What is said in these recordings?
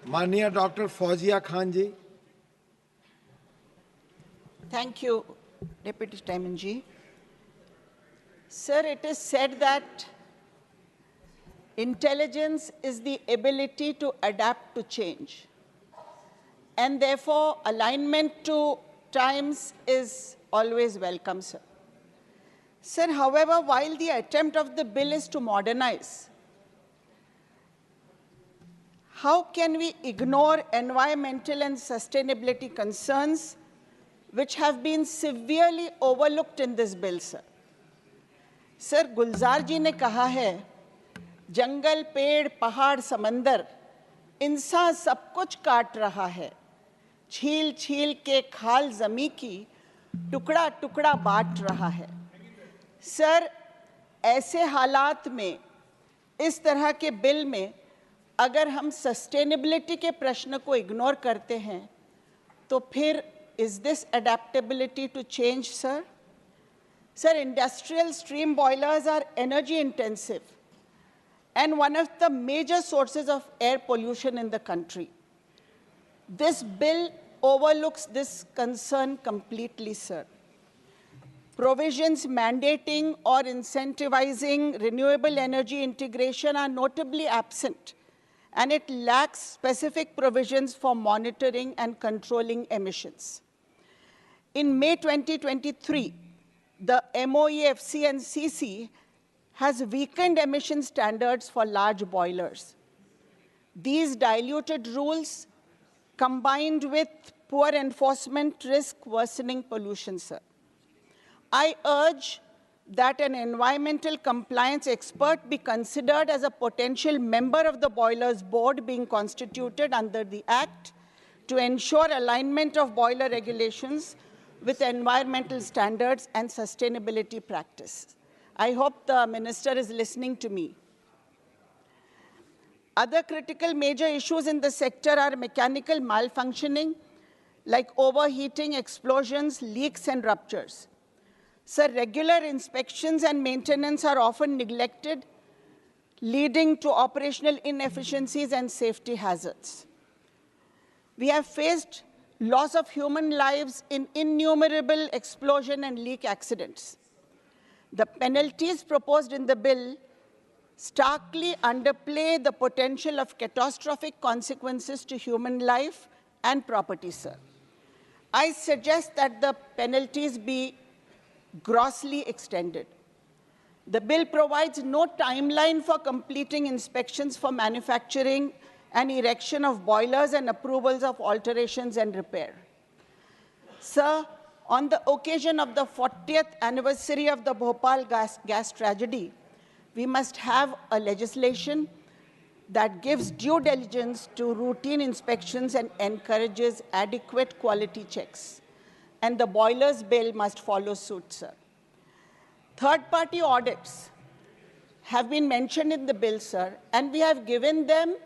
माननीय doctor Fauzia Khan ji. Thank you, Deputy Chairman ji. Sir, it is said that intelligence is the ability to adapt to change. And therefore, alignment to times is always welcome, sir. Sir, however, while the attempt of the bill is to modernize, how can we ignore environmental and sustainability concerns which have been severely overlooked in this bill, sir? Sir, गुलजार जी ने कहा है, जंगल, पेड़, पहाड़, समंदर, इंसान सब कुछ काट रहा है, छील छील के खाल जमी की टुकड़ा टुकड़ा बांट रहा है। सर, ऐसे हालात में इस तरह के बिल में अगर हम सस्टेनेबिलिटी के प्रश्न को इग्नोर करते हैं तो फिर is this adaptability to change, sir? Sir, industrial steam boilers are energy intensive and one of the major sources of air pollution in the country. This bill overlooks this concern completely, sir. Provisions mandating or incentivizing renewable energy integration are notably absent, and it lacks specific provisions for monitoring and controlling emissions. In May 2023, the MoEFC and CC has weakened emission standards for large boilers. These diluted rules, combined with poor enforcement, risk worsening pollution, sir. I urge that an environmental compliance expert be considered as a potential member of the Boilers Board being constituted under the Act to ensure alignment of boiler regulations with environmental standards and sustainability practice. I hope the Minister is listening to me. Other critical major issues in the sector are mechanical malfunctioning, like overheating, explosions, leaks, and ruptures. Sir, regular inspections and maintenance are often neglected, leading to operational inefficiencies and safety hazards. We have faced loss of human lives in innumerable explosion and leak accidents. The penalties proposed in the bill starkly underplay the potential of catastrophic consequences to human life and property, sir. I suggest that the penalties be grossly extended. The bill provides no timeline for completing inspections for manufacturing and erection of boilers and approvals of alterations and repair. Sir, on the occasion of the 40th anniversary of the Bhopal gas tragedy, we must have a legislation that gives due diligence to routine inspections and encourages adequate quality checks. And the boilers bill must follow suit, sir. Third-party audits have been mentioned in the bill, sir, and we have given them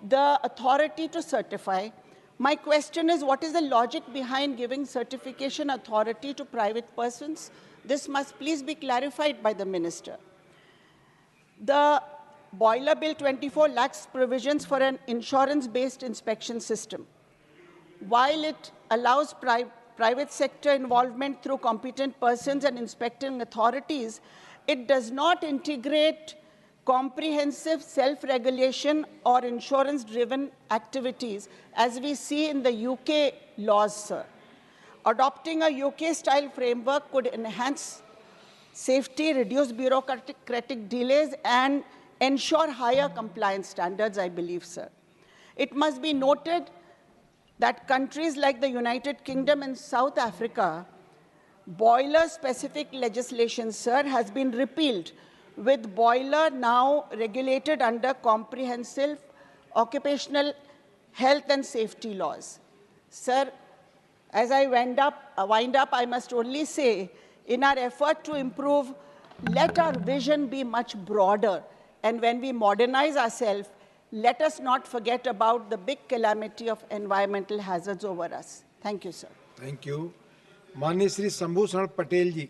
the authority to certify. My question is, what is the logic behind giving certification authority to private persons? This must please be clarified by the Minister. The Boiler Bill 24 lacks provisions for an insurance-based inspection system. While it allows private sector involvement through competent persons and inspecting authorities, it does not integrate comprehensive self-regulation or insurance-driven activities, as we see in the UK laws, sir. Adopting a UK-style framework could enhance safety, reduce bureaucratic delays, and ensure higher compliance standards, I believe, sir. It must be noted that countries like the United Kingdom and South Africa, boiler-specific legislation, sir, has been repealed, with boiler now regulated under comprehensive occupational health and safety laws. Sir, as I wind up, I must only say, in our effort to improve, let our vision be much broader. And when we modernize ourselves, let us not forget about the big calamity of environmental hazards over us. Thank you, sir. Thank you. माननीय श्री शंभू शरण पटेल जी।